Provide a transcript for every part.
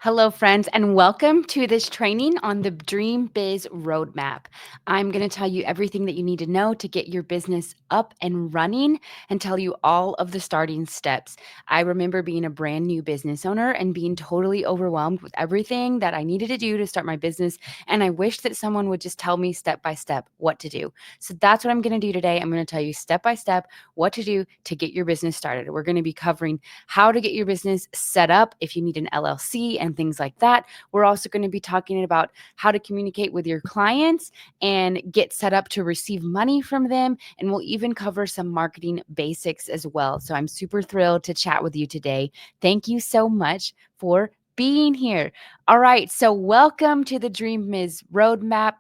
Hello, friends, and welcome to this training on the Dream Biz Roadmap. I'm going to tell you everything that you need to know to get your business up and running and tell you all of the starting steps. I remember being a brand new business owner and being totally overwhelmed with everything that I needed to do to start my business. And I wish that someone would just tell me step by step what to do. So that's what I'm going to do today. I'm going to tell you step by step what to do to get your business started. We're going to be covering how to get your business set up if you need an LLC and things like that. We're also going to be talking about how to communicate with your clients and get set up to receive money from them. And we'll even cover some marketing basics as well. So I'm super thrilled to chat with you today. Thank you so much for being here. All right. So welcome to the Dream Biz Roadmap.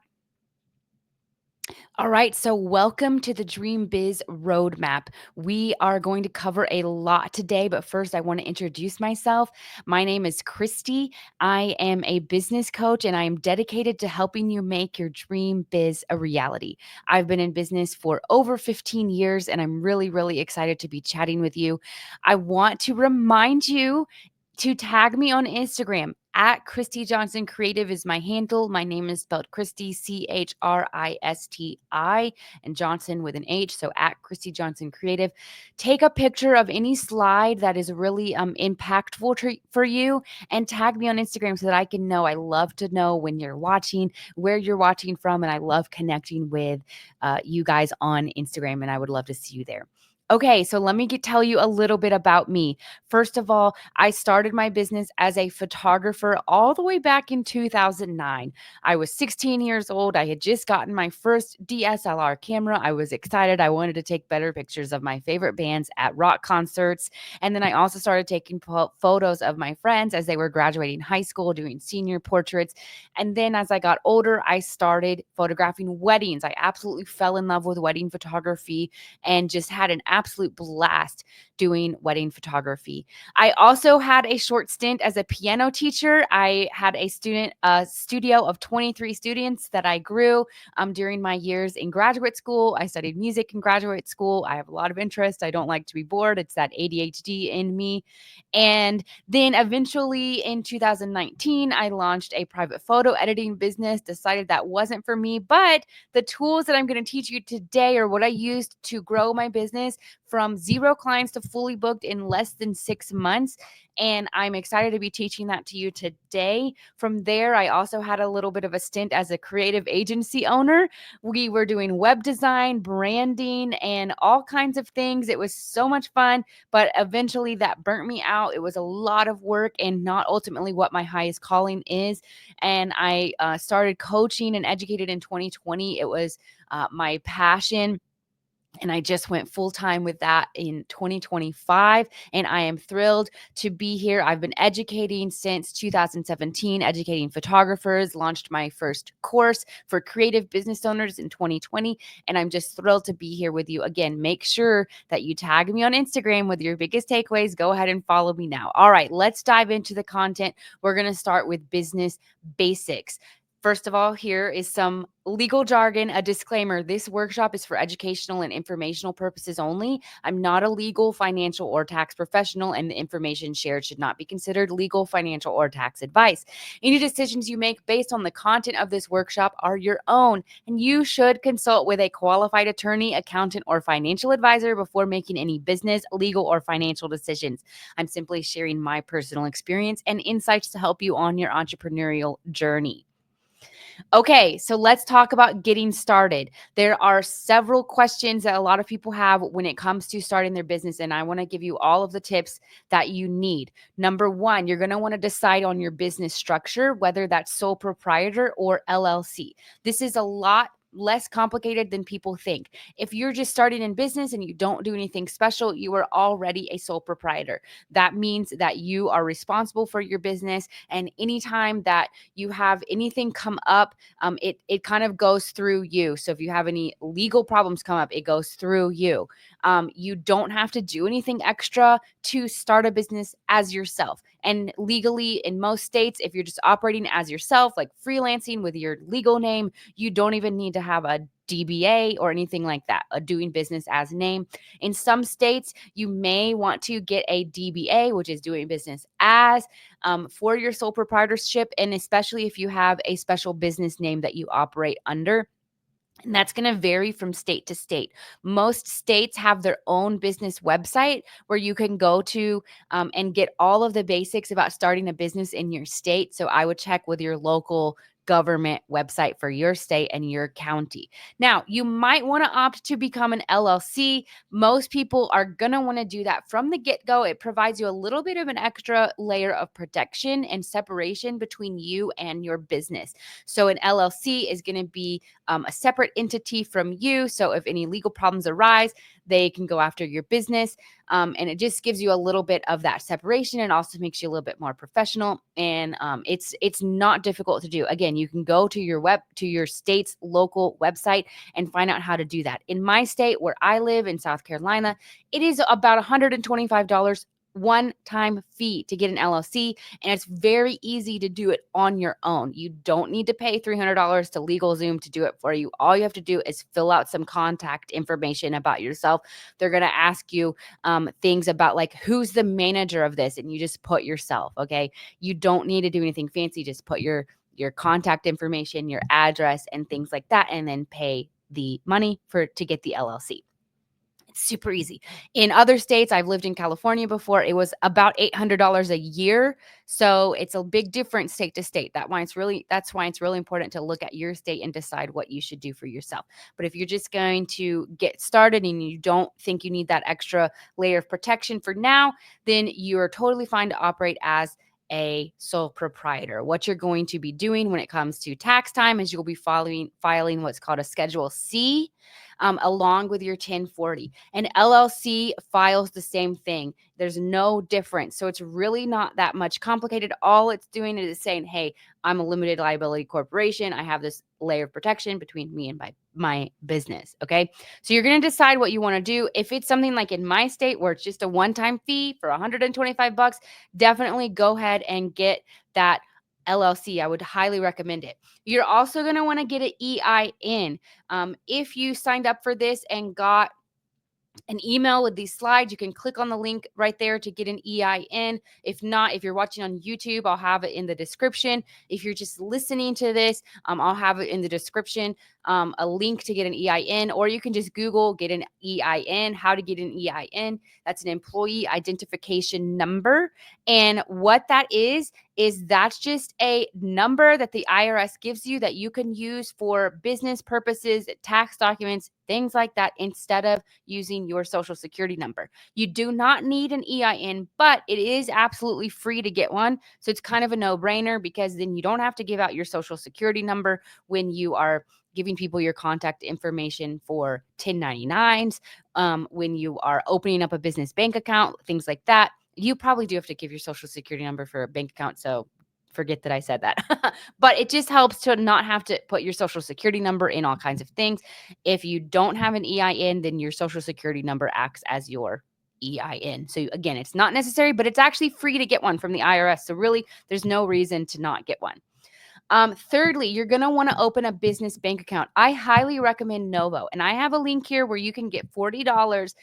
All right, so welcome to the Dream Biz Roadmap. We are going to cover a lot today, but first I want to introduce myself. My name is Christy. I am a business coach and I am dedicated to helping you make your dream biz a reality. I've been in business for over 15 years and I'm really, really excited to be chatting with you. I want to remind you to tag me on Instagram at Christy Johnson Creative is my handle. My name is spelled Christy, Christi, and Johnson with an H. So at Christy Johnson Creative. Take a picture of any slide that is really impactful for you and tag me on Instagram so that I can know. I love to know when you're watching, where you're watching from, and I love connecting with you guys on Instagram, and I would love to see you there. Okay, so let me tell you a little bit about me. First of all, I started my business as a photographer all the way back in 2009. I was 16 years old. I had just gotten my first DSLR camera. I was excited. I wanted to take better pictures of my favorite bands at rock concerts. And then I also started taking photos of my friends as they were graduating high school, doing senior portraits. And then as I got older, I started photographing weddings. I absolutely fell in love with wedding photography and just had an absolute blast doing wedding photography. I also had a short stint as a piano teacher. I had a studio of 23 students that I grew during my years in graduate school. I studied music in graduate school. I have a lot of interest. I don't like to be bored. It's that ADHD in me. And then eventually in 2019, I launched a private photo editing business, decided that wasn't for me, but the tools that I'm going to teach you today are what I used to grow my business from 0 clients to fully booked in less than 6 months. And I'm excited to be teaching that to you today. From there, I also had a little bit of a stint as a creative agency owner. We were doing web design, branding, and all kinds of things. It was so much fun, but eventually that burnt me out. It was a lot of work and not ultimately what my highest calling is. And I started coaching and educated in 2020. It was my passion. And I just went full time with that in 2025. And I am thrilled to be here. I've been educating since 2017, educating photographers, launched my first course for creative business owners in 2020. And I'm just thrilled to be here with you again. Make sure that you tag me on Instagram with your biggest takeaways. Go ahead and follow me now. All right, let's dive into the content. We're going to start with business basics. First of all, here is some legal jargon, a disclaimer. This workshop is for educational and informational purposes only. I'm not a legal, financial, or tax professional, and the information shared should not be considered legal, financial, or tax advice. Any decisions you make based on the content of this workshop are your own, and you should consult with a qualified attorney, accountant, or financial advisor before making any business, legal, or financial decisions. I'm simply sharing my personal experience and insights to help you on your entrepreneurial journey. Okay, so let's talk about getting started. There are several questions that a lot of people have when it comes to starting their business, and I want to give you all of the tips that you need. Number one, you're going to want to decide on your business structure, whether that's sole proprietor or LLC. This is a lot less complicated than people think. If you're just starting in business and you don't do anything special, you are already a sole proprietor. That means that you are responsible for your business, and anytime that you have anything come up, it kind of goes through you. So if you have any legal problems come up, it goes through you. You don't have to do anything extra to start a business as yourself. And legally, in most states, if you're just operating as yourself, like freelancing with your legal name, you don't even need to have a DBA or anything like that, a doing business as name. In some states, you may want to get a DBA, which is doing business as, for your sole proprietorship, and especially if you have a special business name that you operate under. And that's going to vary from state to state. Most states have their own business website where you can go to and get all of the basics about starting a business in your state. So I would check with your local government website for your state and your county. Now, you might want to opt to become an LLC. Most people are going to want to do that from the get-go. It provides you a little bit of an extra layer of protection and separation between you and your business. So an LLC is going to be a separate entity from you. So if any legal problems arise, they can go after your business. And it just gives you a little bit of that separation, and also makes you a little bit more professional. And it's not difficult to do. Again, you can go to your state's local website and find out how to do that. In my state, where I live in South Carolina, it is about $125 one-time fee to get an LLC, and it's very easy to do it on your own. You don't need to pay $300 to LegalZoom to do it for you. All you have to do is fill out some contact information about yourself. They're going to ask you things about like, who's the manager of this, and you just put yourself. Okay, you don't need to do anything fancy. Just put your contact information, your address, and things like that, and then pay the money to get the LLC. It's super easy. In other states, I've lived in California before, it was about $800 a year. So it's a big difference state to state. That's why it's really important to look at your state and decide what you should do for yourself. But if you're just going to get started and you don't think you need that extra layer of protection for now, then you're totally fine to operate as a sole proprietor. What you're going to be doing when it comes to tax time is you'll be filing what's called a Schedule C, along with your 1040. An LLC files the same thing. There's no difference. So it's really not that much complicated. All it's doing is saying, hey, I'm a limited liability corporation. I have this layer of protection between me and my business. Okay. So you're going to decide what you want to do. If it's something like in my state where it's just a one-time fee for $125, definitely go ahead and get that LLC. I would highly recommend it. You're also going to want to get an EIN. If you signed up for this and got an email with these slides, you can click on the link right there to get an EIN. If not, if you're watching on YouTube, I'll have it in the description. If you're just listening to this, I'll have it in the description, a link to get an EIN, or you can just Google get an EIN, how to get an EIN. That's an employee identification number. And what that is that's just a number that the IRS gives you that you can use for business purposes, tax documents, things like that, instead of using your social security number. You do not need an EIN, but it is absolutely free to get one. So it's kind of a no-brainer, because then you don't have to give out your social security number when you are giving people your contact information for 1099s, when you are opening up a business bank account, things like that. You probably do have to give your social security number for a bank account, so forget that I said that. But it just helps to not have to put your social security number in all kinds of things. If you don't have an EIN, then your social security number acts as your EIN. So again, it's not necessary, but it's actually free to get one from the IRS. So really, there's no reason to not get one. Thirdly, you're going to want to open a business bank account. I highly recommend Novo, and I have a link here where you can get $40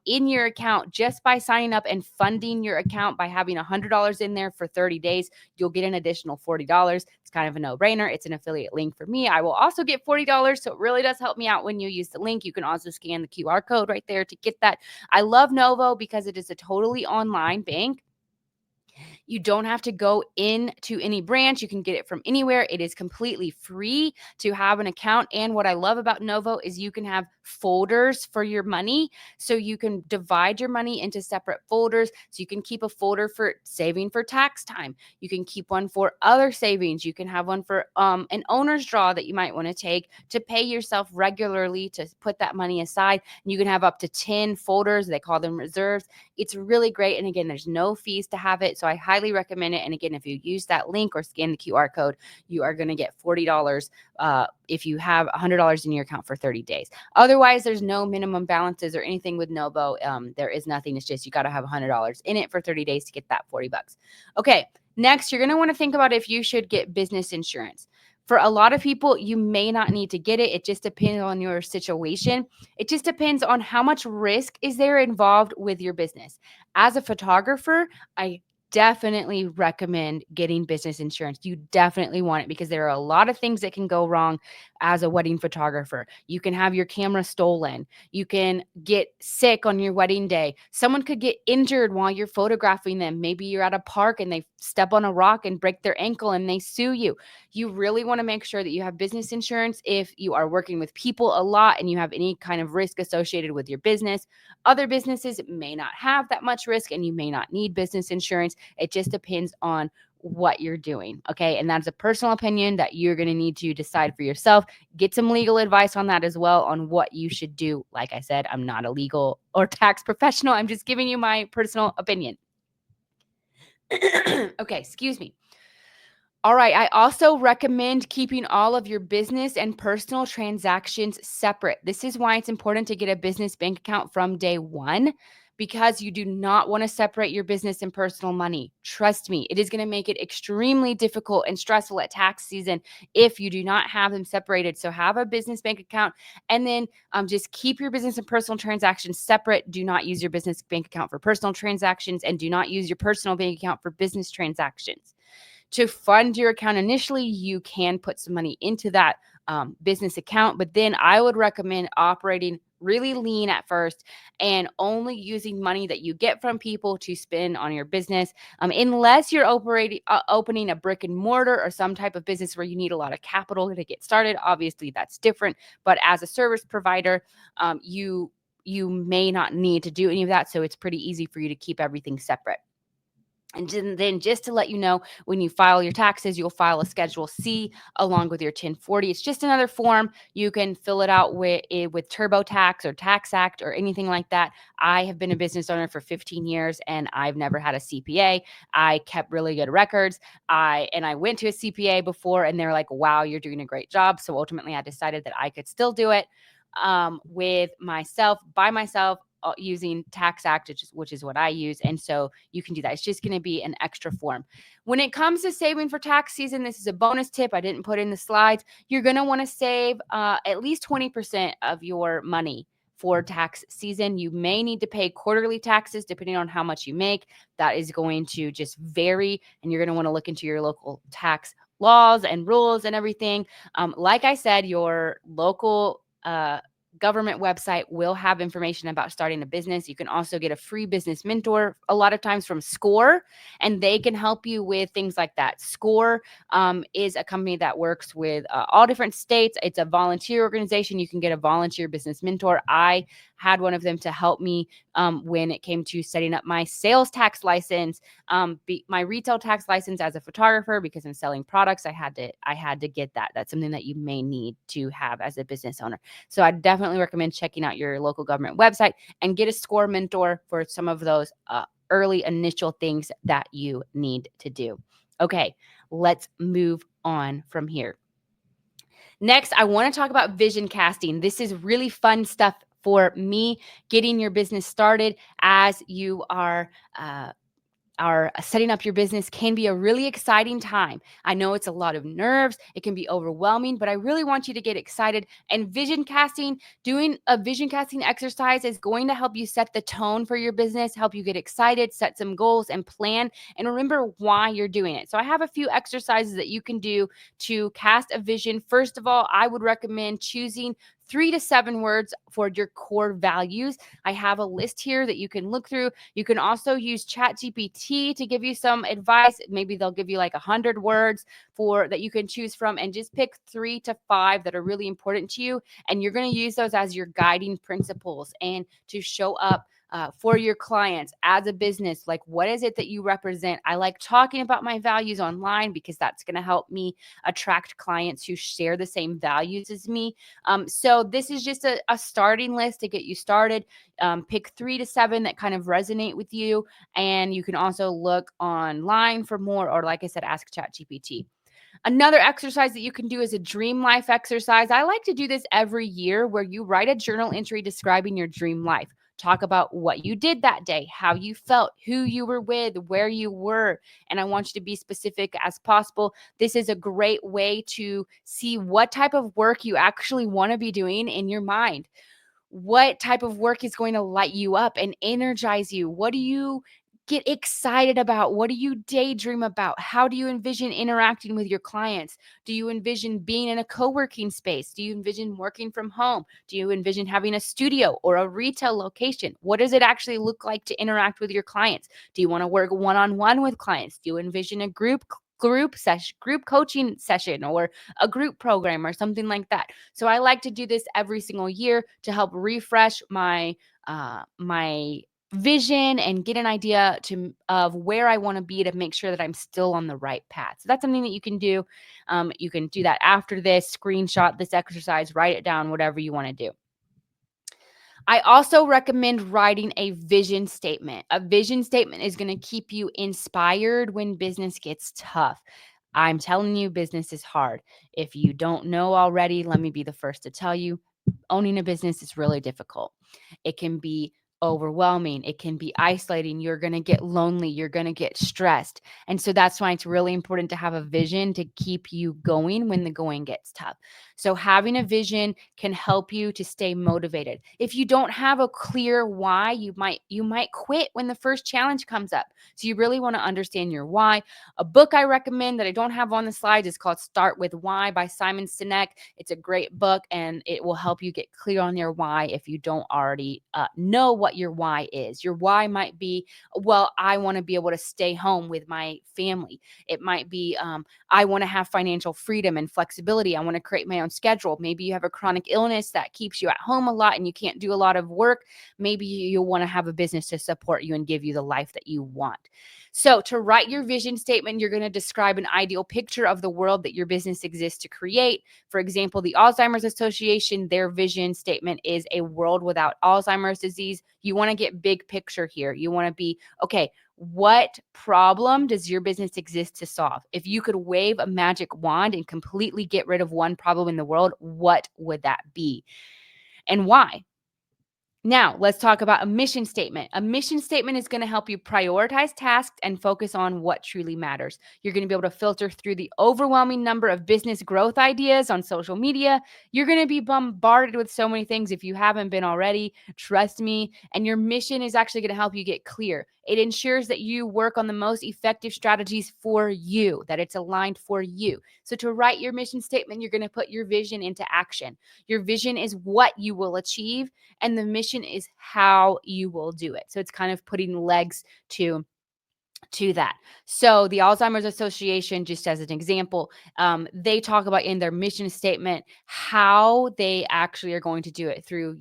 in your account just by signing up and funding your account by having $100 in there for 30 days. You'll get an additional $40. It's kind of a no-brainer. It's an affiliate link for me. I will also get $40, so it really does help me out when you use the link. You can also scan the QR code right there to get that. I love Novo because it is a totally online bank. You don't have to go into any branch. You can get it from anywhere. It is completely free to have an account. And what I love about Novo is you can have folders for your money. So you can divide your money into separate folders. So you can keep a folder for saving for tax time. You can keep one for other savings. You can have one for an owner's draw that you might want to take to pay yourself regularly to put that money aside. And you can have up to 10 folders. They call them reserves. It's really great. And again, there's no fees to have it. So I highly recommend it. And again, if you use that link or scan the QR code, you are going to get $40 if you have $100 in your account for 30 days. Other Otherwise, there's no minimum balances or anything with Novo. There is nothing. It's just you got to have $100 in it for 30 days to get that 40 bucks. Okay. Next, you're going to want to think about if you should get business insurance. For a lot of people, you may not need to get it. It just depends on your situation. It just depends on how much risk is there involved with your business. As a photographer, I definitely recommend getting business insurance. You definitely want it because there are a lot of things that can go wrong as a wedding photographer. You can have your camera stolen. You can get sick on your wedding day. Someone could get injured while you're photographing them. Maybe you're at a park and they step on a rock and break their ankle and they sue you. You really want to make sure that you have business insurance if you are working with people a lot and you have any kind of risk associated with your business. Other businesses may not have that much risk and you may not need business insurance. It just depends on what you're doing. Okay. And that's a personal opinion that you're going to need to decide for yourself. Get some legal advice on that as well, on what you should do. Like I said, I'm not a legal or tax professional. I'm just giving you my personal opinion. Okay. Excuse me. All right. I also recommend keeping all of your business and personal transactions separate. This is why it's important to get a business bank account from day one, because you do not want to separate your business and personal money. Trust me, it is going to make it extremely difficult and stressful at tax season if you do not have them separated. So have a business bank account and then just keep your business and personal transactions separate. Do not use your business bank account for personal transactions and do not use your personal bank account for business transactions. To fund your account initially, you can put some money into that business account, but then I would recommend operating really lean at first and only using money that you get from people to spend on your business, unless you're opening a brick and mortar or some type of business where you need a lot of capital to get started. Obviously, that's different, but as a service provider, you may not need to do any of that, so it's pretty easy for you to keep everything separate. And then just to let you know, when you file your taxes, you'll file a Schedule C along with your 1040. It's just another form. You can fill it out with TurboTax or Tax Act or anything like that. I have been a business owner for 15 years and I've never had a CPA. I kept really good records. I went to a CPA before and they're like, wow, you're doing a great job. So ultimately I decided that I could still do it with myself, by myself, using Tax Act, which is what I use. And so you can do that. It's just going to be an extra form. When it comes to saving for tax season, this is a bonus tip I didn't put in the slides. You're going to want to save at least 20% of your money for tax season. You may need to pay quarterly taxes depending on how much you make. That is going to just vary, and you're going to want to look into your local tax laws and rules and everything. Like I said, your local government website will have information about starting a business. You can also get a free business mentor a lot of times from SCORE, and they can help you with things like that. SCORE is a company that works with all different states. It's a volunteer organization. You can get a volunteer business mentor. I had one of them to help me when it came to setting up my sales tax license, my retail tax license as a photographer, because I'm selling products. I had to get that. That's something that you may need to have as a business owner. So I definitely recommend checking out your local government website and get a SCORE mentor for some of those early initial things that you need to do. Okay, let's move on from here. Next, I want to talk about vision casting. This is really fun stuff for me, getting your business started as you are setting up your business can be a really exciting time. I know it's a lot of nerves. It can be overwhelming, but I really want you to get excited. And vision casting, doing a vision casting exercise is going to help you set the tone for your business, help you get excited, set some goals and plan, and remember why you're doing it. So I have a few exercises that you can do to cast a vision. First of all, I would recommend choosing 3 to 7 words for your core values. I have a list here that you can look through. You can also use ChatGPT to give you some advice. Maybe they'll give you like 100 words that you can choose from, and just pick 3 to 5 that are really important to you. And you're going to use those as your guiding principles and to show up for your clients as a business. Like, what is it that you represent? I like talking about my values online because that's going to help me attract clients who share the same values as me. So this is just a starting list to get you started. Pick 3 to 7 that kind of resonate with you. And you can also look online for more, or like I said, ask ChatGPT. Another exercise that you can do is a dream life exercise. I like to do this every year where you write a journal entry describing your dream life. Talk about what you did that day, how you felt, who you were with, where you were. And I want you to be specific as possible. This is a great way to see what type of work you actually want to be doing in your mind. What type of work is going to light you up and energize you? What do you get excited about? What do you daydream about? How do you envision interacting with your clients? Do you envision being in a co-working space? Do you envision working from home? Do you envision having a studio or a retail location? What does it actually look like to interact with your clients? Do you want to work one-on-one with clients? Do you envision a group coaching session or a group program or something like that? So I like to do this every single year to help refresh my vision and get an idea of where I want to be to make sure that I'm still on the right path. So that's something that you can do. You can do that after this, screenshot this exercise, write it down, whatever you want to do. I also recommend writing a vision statement. A vision statement is going to keep you inspired when business gets tough. I'm telling you, business is hard. If you don't know already, let me be the first to tell you, owning a business is really difficult. It can be overwhelming. It can be isolating. You're going to get lonely. You're going to get stressed. And so that's why it's really important to have a vision to keep you going when the going gets tough. So having a vision can help you to stay motivated. If you don't have a clear why, you might quit when the first challenge comes up. So you really want to understand your why. A book I recommend that I don't have on the slides is called Start With Why by Simon Sinek. It's a great book and it will help you get clear on your why if you don't already know what your why is. Your why might be, well, I want to be able to stay home with my family. It might be, I want to have financial freedom and flexibility. I want to create my own schedule. Maybe you have a chronic illness that keeps you at home a lot and you can't do a lot of work. Maybe you'll want to have a business to support you and give you the life that you want. So, to write your vision statement, you're going to describe an ideal picture of the world that your business exists to create. For example, the Alzheimer's Association, their vision statement is a world without Alzheimer's disease. You want to get big picture here. You want to be, okay, what problem does your business exist to solve? If you could wave a magic wand and completely get rid of one problem in the world, what would that be? And why? Now, let's talk about a mission statement. A mission statement is going to help you prioritize tasks and focus on what truly matters. You're going to be able to filter through the overwhelming number of business growth ideas on social media. You're going to be bombarded with so many things if you haven't been already. Trust me. And your mission is actually going to help you get clear. It ensures that you work on the most effective strategies for you, that it's aligned for you. So, to write your mission statement, you're going to put your vision into action. Your vision is what you will achieve and the mission is how you will do it. So it's kind of putting legs to that. So the Alzheimer's Association, just as an example, they talk about in their mission statement how they actually are going to do it through,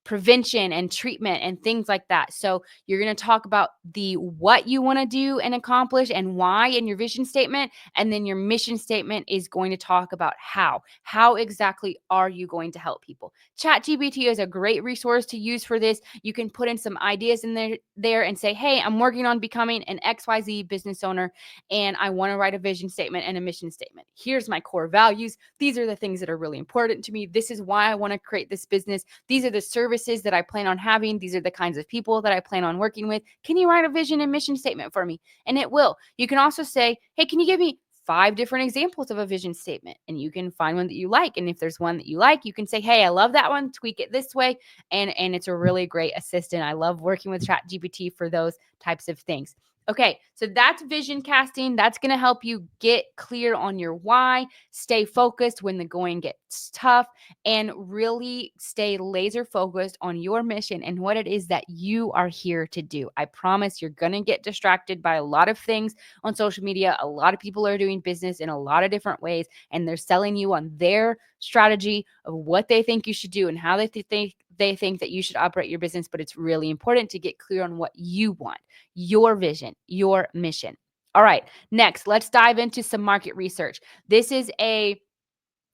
prevention and treatment and things like that. So you're going to talk about the what you want to do and accomplish and why in your vision statement, and then your mission statement is going to talk about how. How exactly are you going to help people? ChatGPT is a great resource to use for this. You can put in some ideas in there and say, hey, I'm working on becoming an XYZ business owner and I want to write a vision statement and a mission statement. Here's my core values. These are the things that are really important to me. This is why I want to create this business. These are the services that I plan on having. These are the kinds of people that I plan on working with. Can you write a vision and mission statement for me? And it will. You can also say, hey, can you give me 5 different examples of a vision statement? And you can find one that you like. And if there's one that you like, you can say, hey, I love that one, tweak it this way. And it's a really great assistant. I love working with ChatGPT for those types of things. Okay, so that's vision casting. That's going to help you get clear on your why, stay focused when the going gets tough, and really stay laser focused on your mission and what it is that you are here to do. I promise you're going to get distracted by a lot of things on social media. A lot of people are doing business in a lot of different ways, and they're selling you on their strategy of what they think you should do and how they think that you should operate your business. But it's really important to get clear on what you want, your vision, your mission. All right, next, let's dive into some market research. This is a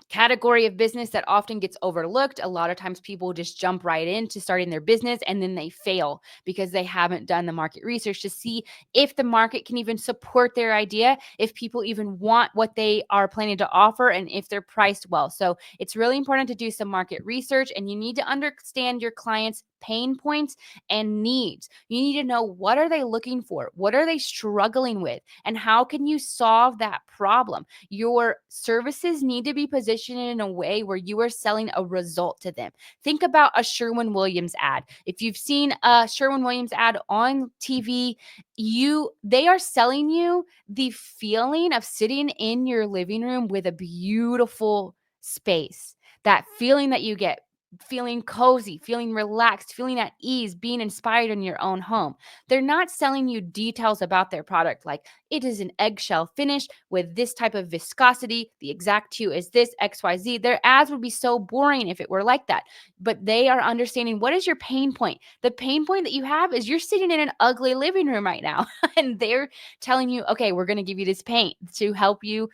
category of business that often gets overlooked. A lot of times people just jump right into starting their business and then they fail because they haven't done the market research to see if the market can even support their idea, if people even want what they are planning to offer, and if they're priced well. So it's really important to do some market research, and you need to understand your clients' pain points and needs. You need to know, what are they looking for? What are they struggling with? And how can you solve that problem? Your services need to be positioned in a way where you are selling a result to them. Think about a Sherwin-Williams ad. If you've seen a Sherwin-Williams ad on TV, they are selling you the feeling of sitting in your living room with a beautiful space. That feeling that you get, feeling cozy, feeling relaxed, feeling at ease, being inspired in your own home. They're not selling you details about their product like, it is an eggshell finish with this type of viscosity. The exact hue is this XYZ. Their ads would be so boring if it were like that. But they are understanding, what is your pain point? The pain point that you have is you're sitting in an ugly living room right now, and they're telling you, okay, we're going to give you this paint to help you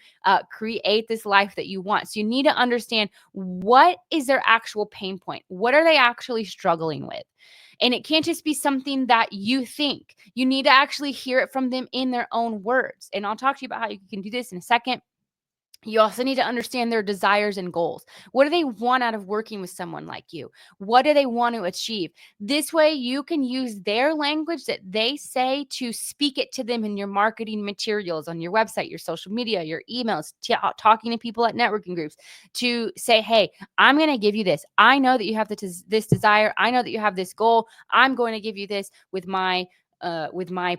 create this life that you want. So you need to understand, what is their actual pain point? What are they actually struggling with? And it can't just be something that you think. You need to actually hear it from them in their own words. And I'll talk to you about how you can do this in a second. You also need to understand their desires and goals. What do they want out of working with someone like you? What do they want to achieve? This way, you can use their language that they say to speak it to them in your marketing materials, on your website, your social media, your emails, talking to people at networking groups, to say, hey, I'm going to give you this. I know that you have this desire. I know that you have this goal. I'm going to give you this with my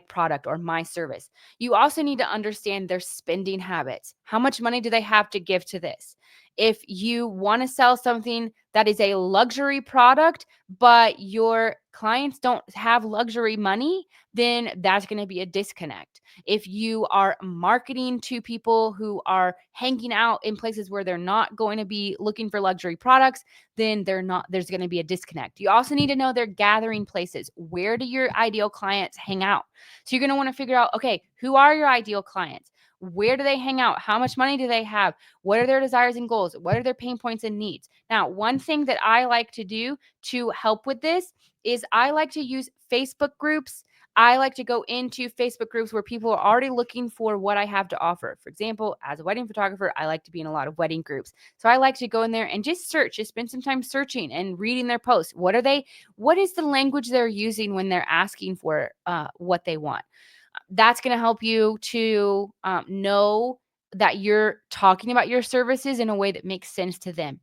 product or my service. You also need to understand their spending habits. How much money do they have to give to this? If you want to sell something that is a luxury product, but your clients don't have luxury money, then that's going to be a disconnect. If you are marketing to people who are hanging out in places where they're not going to be looking for luxury products, then there's going to be a disconnect. You also need to know their gathering places. Where do your ideal clients hang out? So you're going to want to figure out, okay, who are your ideal clients? Where do they hang out? How much money do they have? What are their desires and goals? What are their pain points and needs? Now, one thing that I like to do to help with this is I like to use Facebook groups. I like to go into Facebook groups where people are already looking for what I have to offer. For example, as a wedding photographer, I like to be in a lot of wedding groups. So I like to go in there and just search, just spend some time searching and reading their posts. What is the language they're using when they're asking for what they want? That's going to help you to know that you're talking about your services in a way that makes sense to them.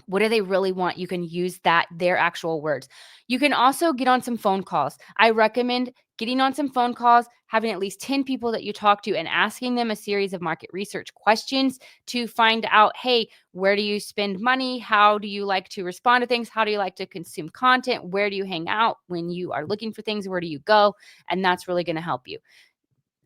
What do they really want? You can use their actual words. You can also get on some phone calls. I recommend getting on some phone calls, having at least 10 people that you talk to and asking them a series of market research questions to find out, hey, where do you spend money? How do you like to respond to things? How do you like to consume content? Where do you hang out when you are looking for things? Where do you go? And that's really going to help you.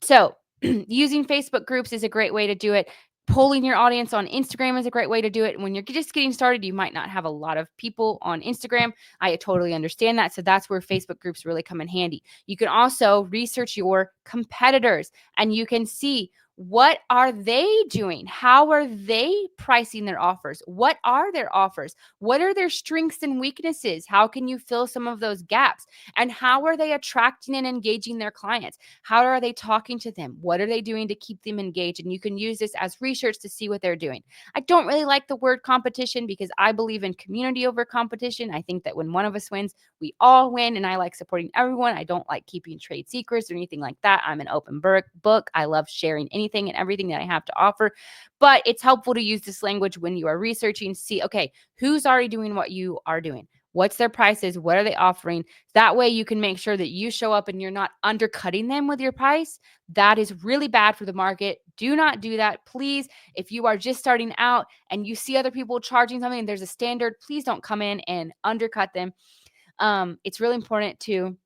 So, using Facebook groups is a great way to do it. Polling your audience on Instagram is a great way to do it. When you're just getting started, you might not have a lot of people on Instagram. I totally understand that. So that's where Facebook groups really come in handy. You can also research your competitors, and you can see, what are they doing? How are they pricing their offers? What are their offers? What are their strengths and weaknesses? How can you fill some of those gaps? And how are they attracting and engaging their clients? How are they talking to them? What are they doing to keep them engaged? And you can use this as research to see what they're doing. I don't really like the word competition because I believe in community over competition. I think that when one of us wins, we all win. And I like supporting everyone. I don't like keeping trade secrets or anything like that. I'm an open book. I love sharing anything and everything that I have to offer. But it's helpful to use this language when you are researching, see, okay, who's already doing what you are doing? What's their prices? What are they offering? That way you can make sure that you show up and you're not undercutting them with your price. That is really bad for the market. Do not do that. Please, if you are just starting out and you see other people charging something and there's a standard, please don't come in and undercut them. It's really important to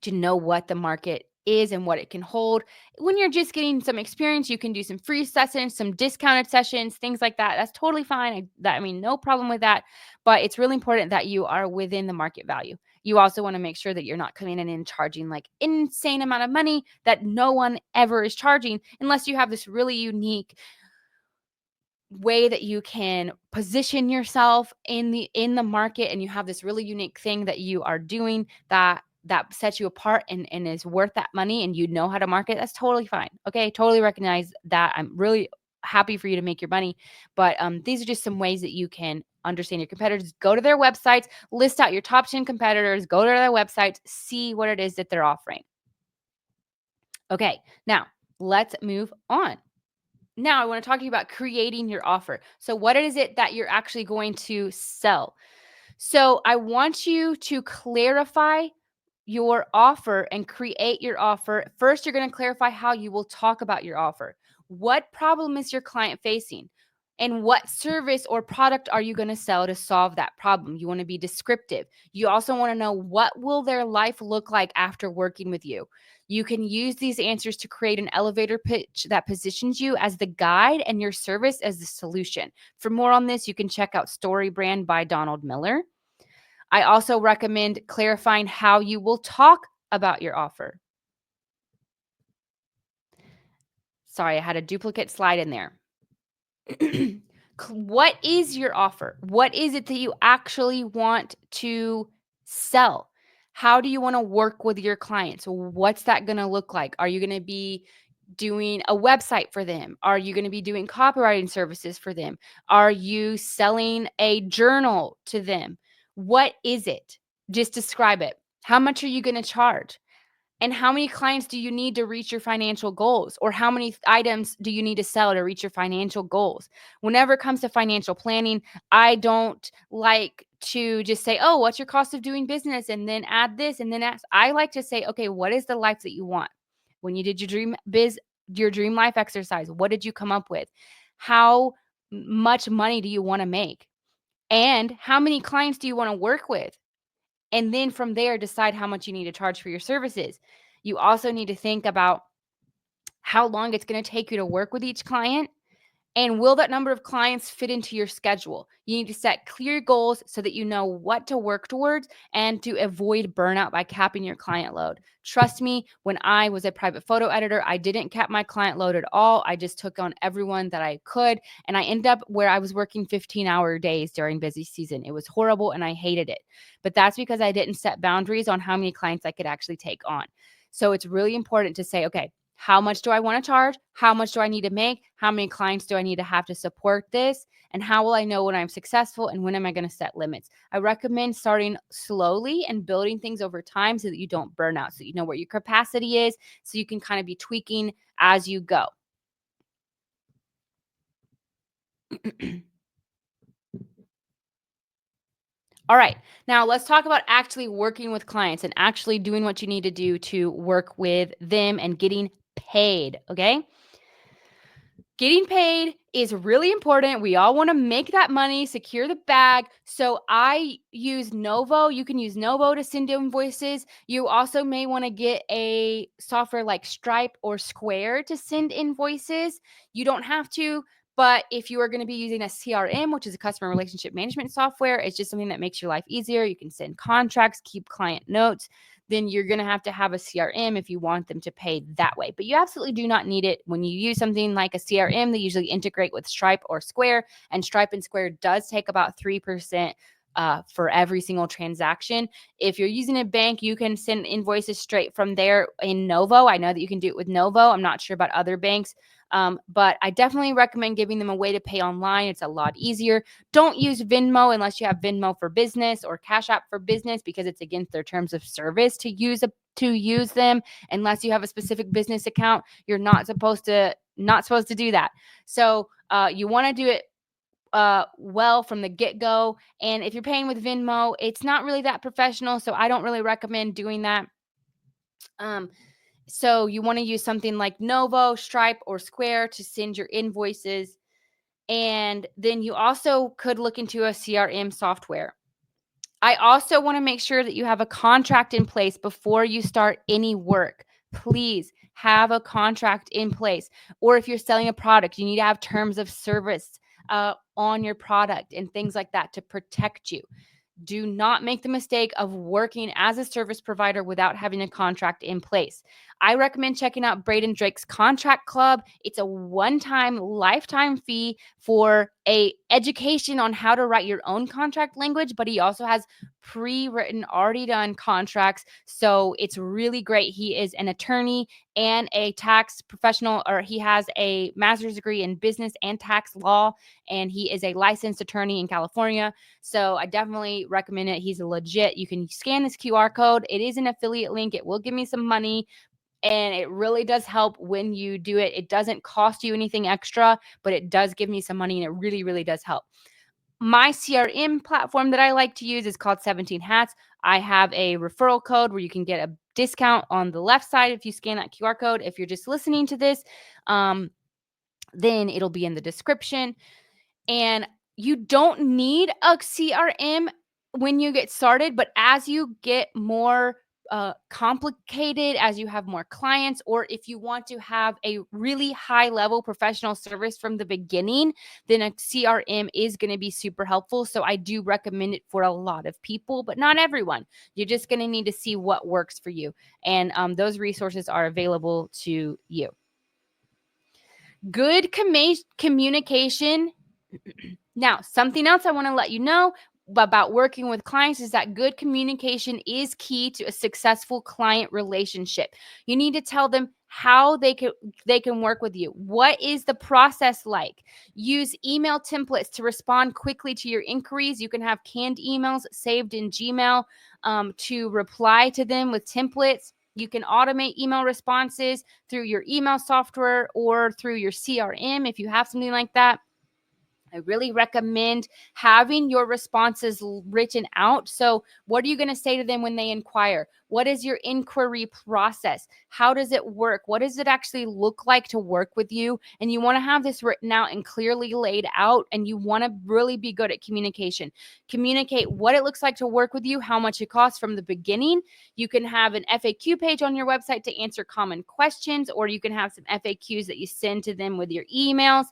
know what the market is and what it can hold. When you're just getting some experience, you can do some free sessions, some discounted sessions, things like that. That's totally fine. I mean, no problem with that. But it's really important that you are within the market value. You also want to make sure that you're not coming in and charging like insane amount of money that no one ever is charging, unless you have this really unique way that you can position yourself in the market, and you have this really unique thing that you are doing that sets you apart and is worth that money, and you know how to market, that's totally fine. Okay, totally recognize that. I'm really happy for you to make your money, but these are just some ways that you can understand your competitors. Go to their websites, list out your top 10 competitors, go to their websites, see what it is that they're offering. Okay, now let's move on. Now, I want to talk to you about creating your offer. So, what is it that you're actually going to sell? So, I want you to clarify your offer and create your offer. First, you're going to clarify how you will talk about your offer. What problem is your client facing? And what service or product are you going to sell to solve that problem? You want to be descriptive. You also want to know, what will their life look like after working with you? You can use these answers to create an elevator pitch that positions you as the guide and your service as the solution. For more on this, you can check out Story Brand by Donald Miller. I also recommend clarifying how you will talk about your offer. Sorry, I had a duplicate slide in there. What is your offer? What is it that you actually want to sell? How do you want to work with your clients? What's that going to look like? Are you going to be doing a website for them? Are you going to be doing copywriting services for them? Are you selling a journal to them? What is it? Just describe it. How much are you going to charge? And how many clients do you need to reach your financial goals? Or how many items do you need to sell to reach your financial goals? Whenever it comes to financial planning, I don't like to just say, oh, what's your cost of doing business? And then add this and then ask. I like to say, okay, what is the life that you want? When you did your dream life exercise, what did you come up with? How much money do you want to make? And how many clients do you want to work with? And then from there, decide how much you need to charge for your services. You also need to think about how long it's going to take you to work with each client. And will that number of clients fit into your schedule? You need to set clear goals so that you know what to work towards and to avoid burnout by capping your client load. Trust me, when I was a private photo editor, I didn't cap my client load at all. I just took on everyone that I could. And I ended up where I was working 15-hour days during busy season. It was horrible and I hated it. But that's because I didn't set boundaries on how many clients I could actually take on. So it's really important to say, okay, how much do I want to charge? How much do I need to make? How many clients do I need to have to support this? And how will I know when I'm successful and when am I going to set limits? I recommend starting slowly and building things over time so that you don't burn out, so you know where your capacity is, so you can kind of be tweaking as you go. All right. Now let's talk about actually working with clients and actually doing what you need to do to work with them and getting paid. Okay. Getting paid is really important. We all want to make that money, secure the bag. So I use Novo. You can use Novo to send invoices. You also may want to get a software like Stripe or Square to send invoices. You don't have to, but if you are going to be using a CRM, which is a customer relationship management software, it's just something that makes your life easier. You can send contracts, keep client notes. Then you're going to have a CRM if you want them to pay that way. But you absolutely do not need it. When you use something like a CRM, they usually integrate with Stripe or Square, and Stripe and Square does take about 3% for every single transaction. If you're using a bank, you can send invoices straight from there in Novo. I know that you can do it with Novo. I'm not sure about other banks. But I definitely recommend giving them a way to pay online. It's a lot easier. Don't use Venmo unless you have Venmo for business or Cash App for business, because it's against their terms of service to use them unless you have a specific business account. You're not supposed to do that. So you want to do it well from the get-go. And if you're paying with Venmo, it's not really that professional, so I don't really recommend doing that. So you want to use something like Novo, Stripe, or Square to send your invoices. And then you also could look into a CRM software. I also want to make sure that you have a contract in place before you start any work. Please have a contract in place. Or if you're selling a product, you need to have terms of service on your product and things like that to protect you. Do not make the mistake of working as a service provider without having a contract in place. I recommend checking out Braden Drake's Contract Club. It's a one-time lifetime fee for a education on how to write your own contract language, but he also has pre-written, already done contracts. So it's really great. He is an attorney and a tax professional, or he has a master's degree in business and tax law, and he is a licensed attorney in California. So I definitely recommend it. He's a legit. You can scan this QR code. It is an affiliate link. It will give me some money, and it really does help when you do it. It doesn't cost you anything extra, but it does give me some money, and it really, really does help. My CRM platform that I like to use is called 17 Hats. I have a referral code where you can get a discount on the left side if you scan that QR code. If you're just listening to this, then it'll be in the description. And you don't need a CRM when you get started, but as you get more complicated, as you have more clients, or if you want to have a really high level professional service from the beginning, then a CRM is going to be super helpful. So I do recommend it for a lot of people, but not everyone. You're just going to need to see what works for you. And those resources are available to you. Good communication. Now, something else I want to let you know about working with clients is that good communication is key to a successful client relationship. You need to tell them how they can work with you. What is the process like? Use email templates to respond quickly to your inquiries. You can have canned emails saved in Gmail to reply to them with templates. You can automate email responses through your email software or through your CRM if you have something like that. I really recommend having your responses written out. So, what are you going to say to them when they inquire? What is your inquiry process? How does it work? What does it actually look like to work with you? And you want to have this written out and clearly laid out, and you want to really be good at communication. Communicate what it looks like to work with you, how much it costs from the beginning. You can have an FAQ page on your website to answer common questions, or you can have some FAQs that you send to them with your emails,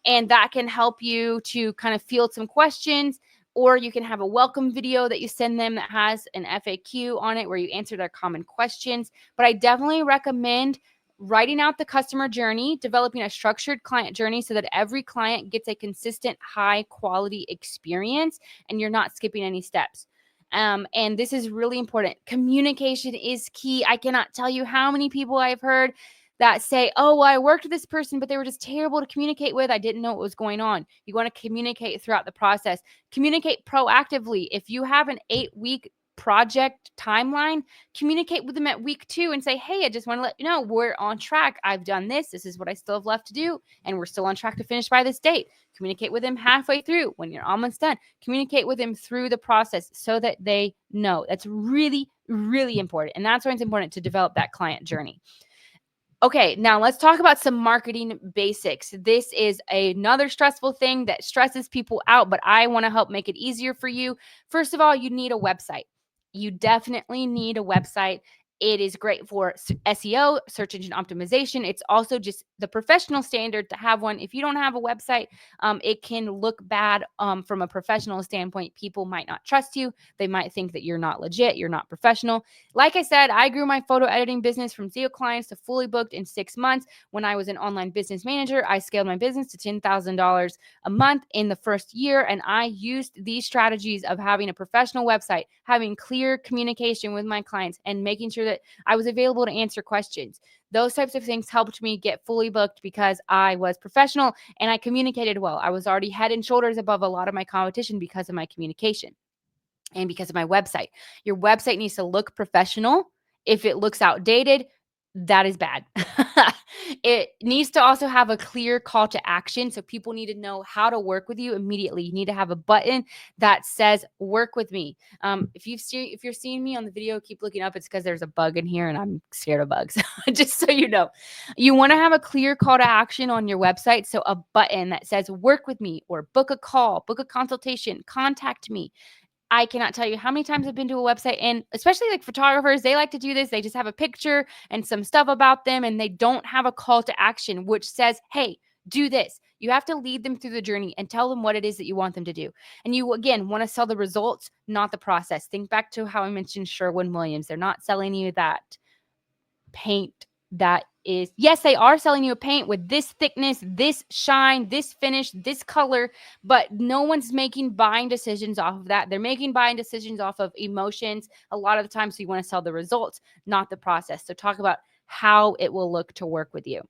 and that can help you to kind of field some questions. Or you can have a welcome video that you send them that has an FAQ on it where you answer their common questions. But I definitely recommend writing out the customer journey, developing a structured client journey so that every client gets a consistent high quality experience and you're not skipping any steps. And this is really important. Communication is key. I cannot tell you how many people I've heard that say, oh, well, I worked with this person, but they were just terrible to communicate with. I didn't know what was going on. You want to communicate throughout the process. Communicate proactively. If you have an 8-week project timeline, communicate with them at week 2 and say, hey, I just want to let you know we're on track. I've done this. This is what I still have left to do. And we're still on track to finish by this date. Communicate with them halfway through when you're almost done. Communicate with them through the process so that they know. That's really, really important. And that's why it's important to develop that client journey. Okay, now let's talk about some marketing basics. This is another stressful thing that stresses people out, but I want to help make it easier for you. First of all, you need a website. You definitely need a website. It is great for SEO, search engine optimization. It's also just the professional standard to have one. If you don't have a website, it can look bad from a professional standpoint. People might not trust you. They might think that you're not legit, you're not professional. Like I said, I grew my photo editing business from 0 clients to fully booked in 6 months. When I was an online business manager, I scaled my business to $10,000 a month in the first year. And I used these strategies of having a professional website, having clear communication with my clients, and making sure that I was available to answer questions. Those types of things helped me get fully booked because I was professional and I communicated well. I was already head and shoulders above a lot of my competition because of my communication and because of my website. Your website needs to look professional. If it looks outdated, that is bad. It needs to also have a clear call to action. So people need to know how to work with you immediately. You need to have a button that says work with me. If you're seeing me on the video, keep looking up. It's because there's a bug in here and I'm scared of bugs. Just so you know, you want to have a clear call to action on your website. So a button that says work with me or book a call, book a consultation, contact me. I cannot tell you how many times I've been to a website, and especially like photographers, they like to do this. They just have a picture and some stuff about them, and they don't have a call to action, which says, hey, Do this. You have to lead them through the journey and tell them what it is that you want them to do. And you, again, want to sell the results, not the process. Think back to how I mentioned Sherwin-Williams. They're not selling you that paint that is, yes, they are selling you a paint with this thickness, this shine, this finish, this color, but no one's making buying decisions off of that. They're making buying decisions off of emotions a lot of the time. So you want to sell the results, not the process. So talk about how it will look to work with you.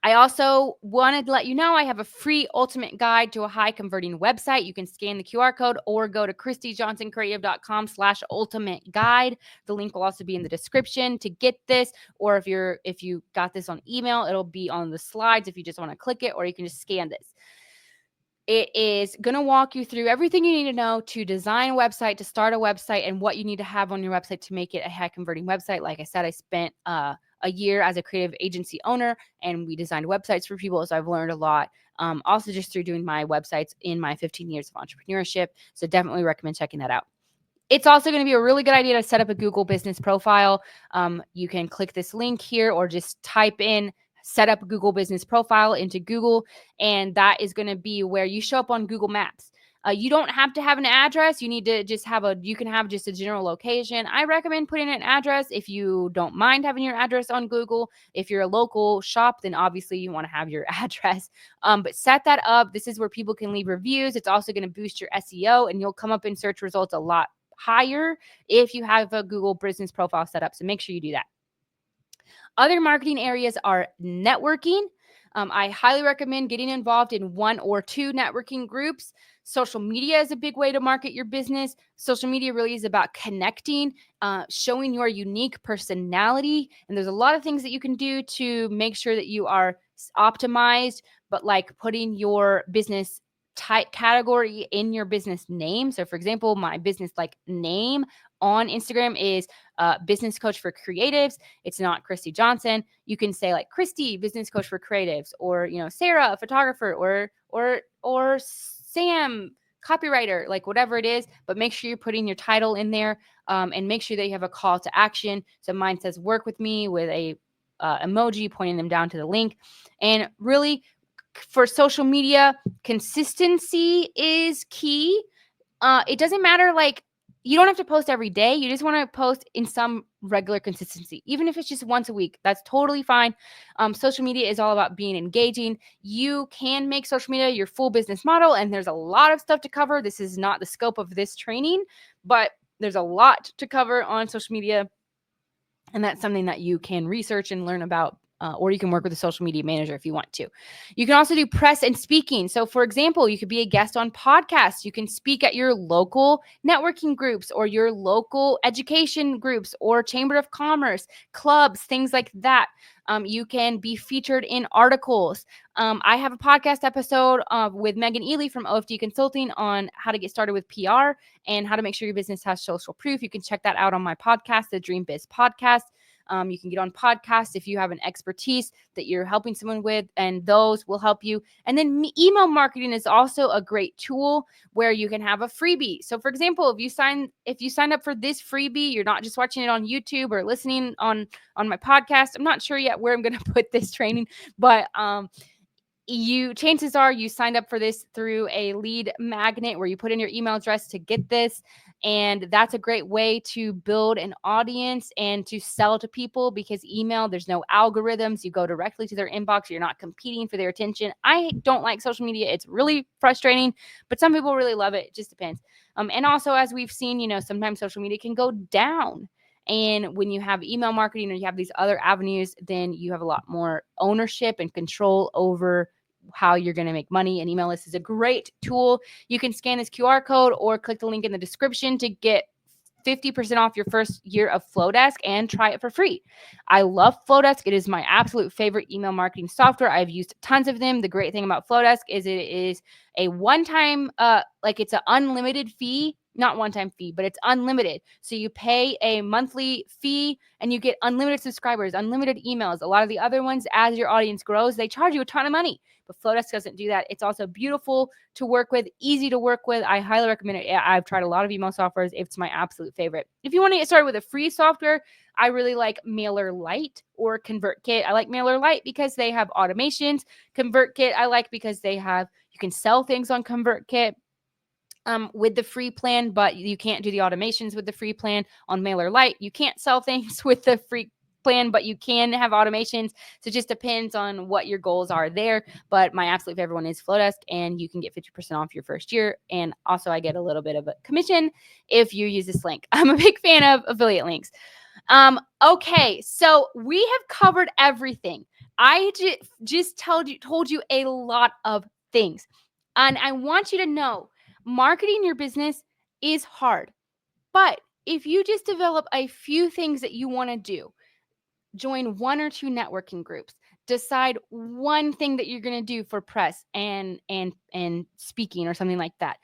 I also wanted to let you know I have a free ultimate guide to a high converting website. You can scan the QR code or go to christyjohnsoncreative.com/ultimate guide. The link will also be in the description to get this, or if you got this on email, it'll be on the slides if you just want to click it, or you can just scan this. It is going to walk you through everything you need to know to design a website, to start a website, and what you need to have on your website to make it a high converting website. Like I said, I spent a year as a creative agency owner, and we designed websites for people. So I've learned a lot. Also just through doing my websites in my 15 years of entrepreneurship. So definitely recommend checking that out. It's also going to be a really good idea to set up a Google business profile. You can click this link here or just type in set up a Google business profile into Google, and that is going to be where you show up on Google Maps. You don't have to have an address. You need to just you can have just a general location. I recommend putting an address if you don't mind having your address on Google. If you're a local shop, then obviously you want to have your address. But set that up. This is where people can leave reviews. It's also going to boost your SEO, and you'll come up in search results a lot higher if you have a Google business profile set up. So make sure you do that. Other marketing areas are networking. I highly recommend getting involved in 1 or 2 networking groups. Social media is a big way to market your business. Social media really is about connecting, showing your unique personality. And there's a lot of things that you can do to make sure that you are optimized, but like putting your business type category in your business name. So for example, my business like name on Instagram is business coach for creatives. It's not Christy Johnson. You can say like Christy, business coach for creatives, or Sarah, photographer, or Sam, copywriter, like whatever it is. But make sure you're putting your title in there, and make sure that you have a call to action. So mine says "work with me" with a emoji pointing them down to the link. And really, for social media, consistency is key. It doesn't matter, like, you don't have to post every day. You just want to post in some regular consistency, even if it's just once a week. That's totally fine. Social media is all about being engaging. You can make social media your full business model, and there's a lot of stuff to cover. This is not the scope of this training, but there's a lot to cover on social media, and that's something that you can research and learn about. Or you can work with a social media manager if you want to. You can also do press and speaking. So for example, you could be a guest on podcasts. You can speak at your local networking groups or your local education groups or chamber of commerce, clubs, things like that. You can be featured in articles. I have a podcast episode with Megan Ely from OFD Consulting on how to get started with PR and how to make sure your business has social proof. You can check that out on my podcast, the Dream Biz Podcast. You can get on podcasts if you have an expertise that you're helping someone with, and those will help you. And then email marketing is also a great tool where you can have a freebie. So for example, if you sign up for this freebie, you're not just watching it on YouTube or listening on my podcast. I'm not sure yet where I'm going to put this training, but chances are you signed up for this through a lead magnet where you put in your email address to get this. And that's a great way to build an audience and to sell to people, because email, there's no algorithms. You go directly to their inbox. You're not competing for their attention. I don't like social media. It's really frustrating, but some people really love it. It just depends. And also, as we've seen, sometimes social media can go down. And when you have email marketing or you have these other avenues, then you have a lot more ownership and control over how you're going to make money. And email list is a great tool. You can scan this QR code or click the link in the description to get 50% off your first year of Flowdesk and try it for free. I love Flowdesk. It is my absolute favorite email marketing software. I've used tons of them. The great thing about Flowdesk is it is a one-time, it's an unlimited fee not one-time fee, but it's unlimited. So you pay a monthly fee and you get unlimited subscribers, unlimited emails. A lot of the other ones, as your audience grows, they charge you a ton of money. But Flowdesk doesn't do that. It's also beautiful to work with, easy to work with. I highly recommend it. I've tried a lot of email softwares. It's my absolute favorite. If you want to get started with a free software, I really like MailerLite or ConvertKit. I like MailerLite because they have automations. ConvertKit I like because you can sell things on ConvertKit with the free plan, but you can't do the automations with the free plan. On MailerLite, you can't sell things with the free plan, but you can have automations. So it just depends on what your goals are there. But my absolute favorite one is Flowdesk, and you can get 50% off your first year. And also I get a little bit of a commission if you use this link. I'm a big fan of affiliate links. Okay, so we have covered everything. I just told you a lot of things. And I want you to know marketing your business is hard. But if you just develop a few things that you want to do, join one or two networking groups, decide one thing that you're going to do for press and speaking or something like that,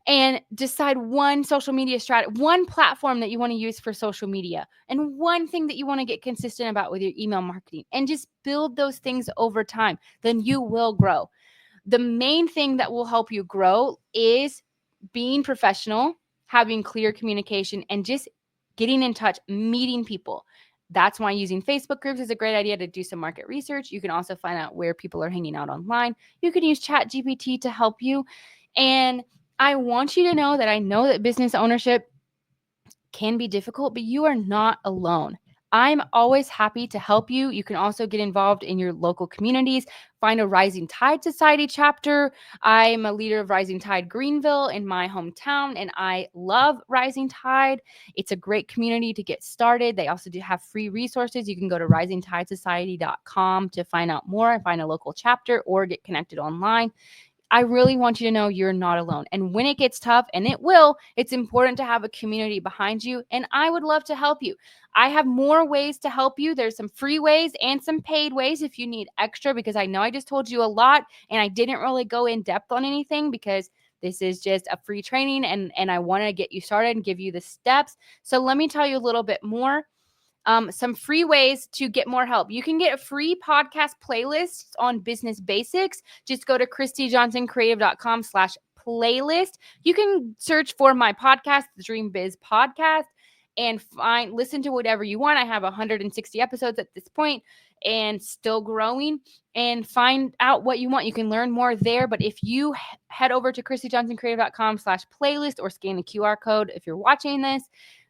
and decide one social media strategy, one platform that you want to use for social media, and one thing that you want to get consistent about with your email marketing, and just build those things over time, then you will grow. The main thing that will help you grow is being professional, having clear communication, and just getting in touch, meeting people. That's why using Facebook groups is a great idea to do some market research. You can also find out where people are hanging out online. You can use ChatGPT to help you. And I want you to know that I know that business ownership can be difficult, but you are not alone. I'm always happy to help you. You can also get involved in your local communities. Find a Rising Tide Society chapter. I'm a leader of Rising Tide Greenville in my hometown, and I love Rising Tide. It's a great community to get started. They also do have free resources. You can go to risingtidesociety.com to find out more and find a local chapter or get connected online. I really want you to know you're not alone. And when it gets tough, and it will, it's important to have a community behind you. And I would love to help you. I have more ways to help you. There's some free ways and some paid ways if you need extra, because I know I just told you a lot and I didn't really go in depth on anything because this is just a free training and I want to get you started and give you the steps. So let me tell you a little bit more. Some free ways to get more help. You can get a free podcast playlist on business basics. Just go to christyjohnsoncreative.com/playlist. You can search for my podcast, the Dream Biz Podcast, and listen to whatever you want. I have 160 episodes at this point and still growing, and find out what you want. You can learn more there. But if you head over to christyjohnsoncreative.com/playlist or scan the QR code if you're watching this,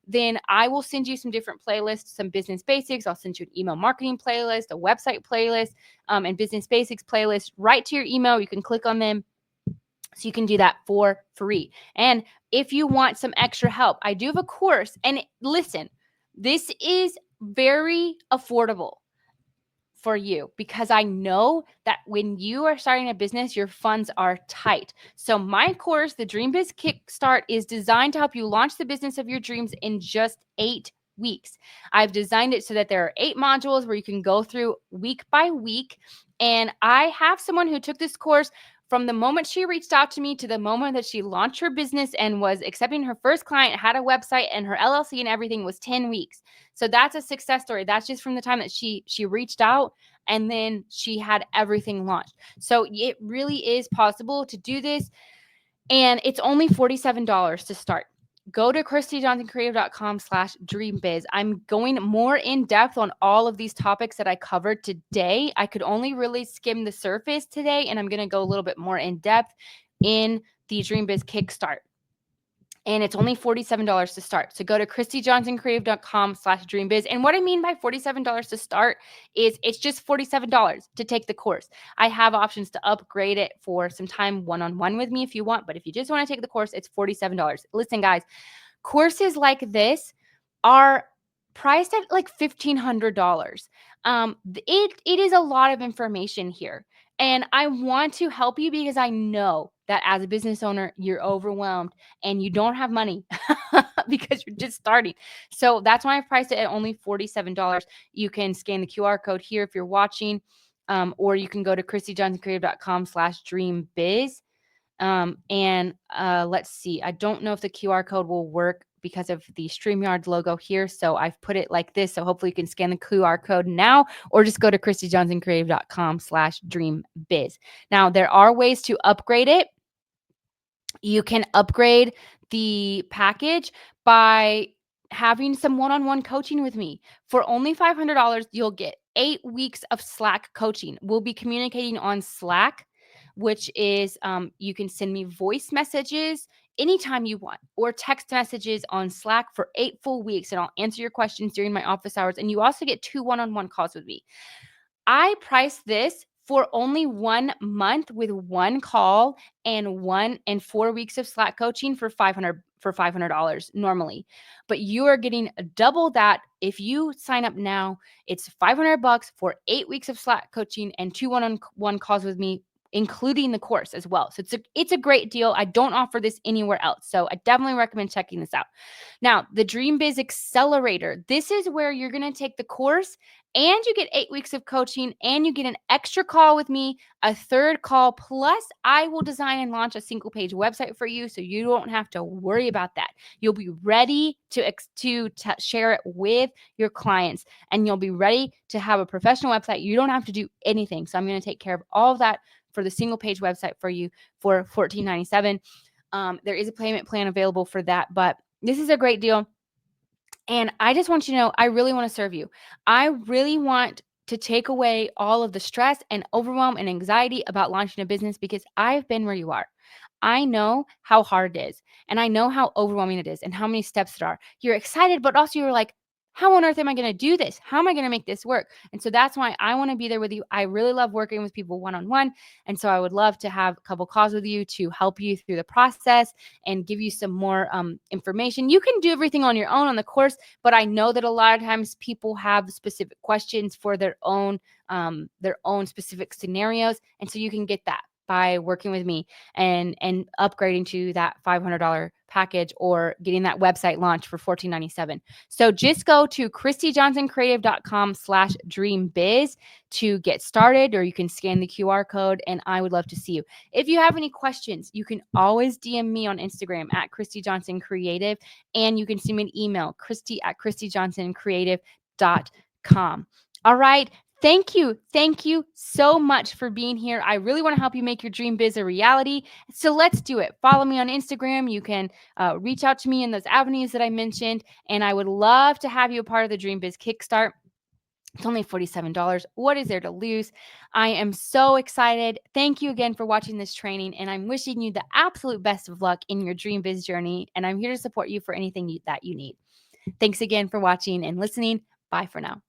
then I will send you some different playlists, some business basics. I'll send you an email marketing playlist, a website playlist, and business basics playlist right to your email. You can click on them. So you can do that for free. And if you want some extra help, I do have a course. And listen, this is very affordable for you, because I know that when you are starting a business, your funds are tight. So my course, the Dream Biz Kickstart, is designed to help you launch the business of your dreams in just 8 weeks. I've designed it so that there are 8 modules where you can go through week by week. And I have someone who took this course from the moment she reached out to me to the moment that she launched her business and was accepting her first client, had a website and her LLC and everything, was 10 weeks. So that's a success story. That's just from the time that she reached out and then she had everything launched. So it really is possible to do this. And it's only $47 to start. Go to christyjohnsoncreative.com/dreambiz. I'm going more in depth on all of these topics that I covered today. I could only really skim the surface today, and I'm going to go a little bit more in depth in the Dream Biz Kickstart. And it's only $47 to start. So go to christyjohnsoncreative.com/dreambiz. And what I mean by $47 to start is it's just $47 to take the course. I have options to upgrade it for some time one-on-one with me if you want. But if you just want to take the course, it's $47. Listen, guys, courses like this are priced at like $1,500. It is a lot of information here. And I want to help you because I know that as a business owner, you're overwhelmed and you don't have money because you're just starting. So that's why I priced it at only $47. You can scan the QR code here if you're watching, or you can go to christyjohnsoncreative.com/dreambiz. Let's see. I don't know if the QR code will work because of the StreamYard logo here. So I've put it like this. So hopefully you can scan the QR code now, or just go to christyjohnsoncreative.com/dreambiz. Now, there are ways to upgrade it. You can upgrade the package by having some one-on-one coaching with me. For only $500, you'll get 8 weeks of Slack coaching. We'll be communicating on Slack, which is you can send me voice messages anytime you want, or text messages on Slack for 8 full weeks, and I'll answer your questions during my office hours. And you also get 2 one-on-one calls with me. I priced this for only 1 month with one call and 4 weeks of Slack coaching for $500 normally. But you are getting double that if you sign up now. It's $500 for 8 weeks of Slack coaching and 2 one-on-one calls with me, including the course as well. So it's a great deal. I don't offer this anywhere else. So I definitely recommend checking this out. Now, the Dream Biz Accelerator. This is where you're going to take the course and you get 8 weeks of coaching, and you get an extra call with me, a third call, plus I will design and launch a single page website for you, so you don't have to worry about that. You'll be ready to share it with your clients, and you'll be ready to have a professional website. You don't have to do anything. So I'm going to take care of all of that for the single page website for you for $14.97. There is a payment plan available for that, but this is a great deal. And I just want you to know, I really want to serve you. I really want to take away all of the stress and overwhelm and anxiety about launching a business, because I've been where you are. I know how hard it is, and I know how overwhelming it is and how many steps there are. You're excited, but also you're like, how on earth am I going to do this? How am I going to make this work? And so that's why I want to be there with you. I really love working with people one-on-one. And so I would love to have a couple calls with you to help you through the process and give you some more information. You can do everything on your own on the course, but I know that a lot of times people have specific questions for their own specific scenarios. And so you can get that by working with me and upgrading to that $500 package, or getting that website launched for $14.97. So just go to christyjohnsoncreative.com/dreambiz to get started, or you can scan the QR code, and I would love to see you. If you have any questions, you can always DM me on Instagram at christyjohnsoncreative, and you can send me an email, christy@christyjohnsoncreative.com. All right. Thank you. Thank you so much for being here. I really want to help you make your dream biz a reality. So let's do it. Follow me on Instagram. You can reach out to me in those avenues that I mentioned. And I would love to have you a part of the Dream Biz Kickstart. It's only $47. What is there to lose? I am so excited. Thank you again for watching this training. And I'm wishing you the absolute best of luck in your dream biz journey. And I'm here to support you for anything that you need. Thanks again for watching and listening. Bye for now.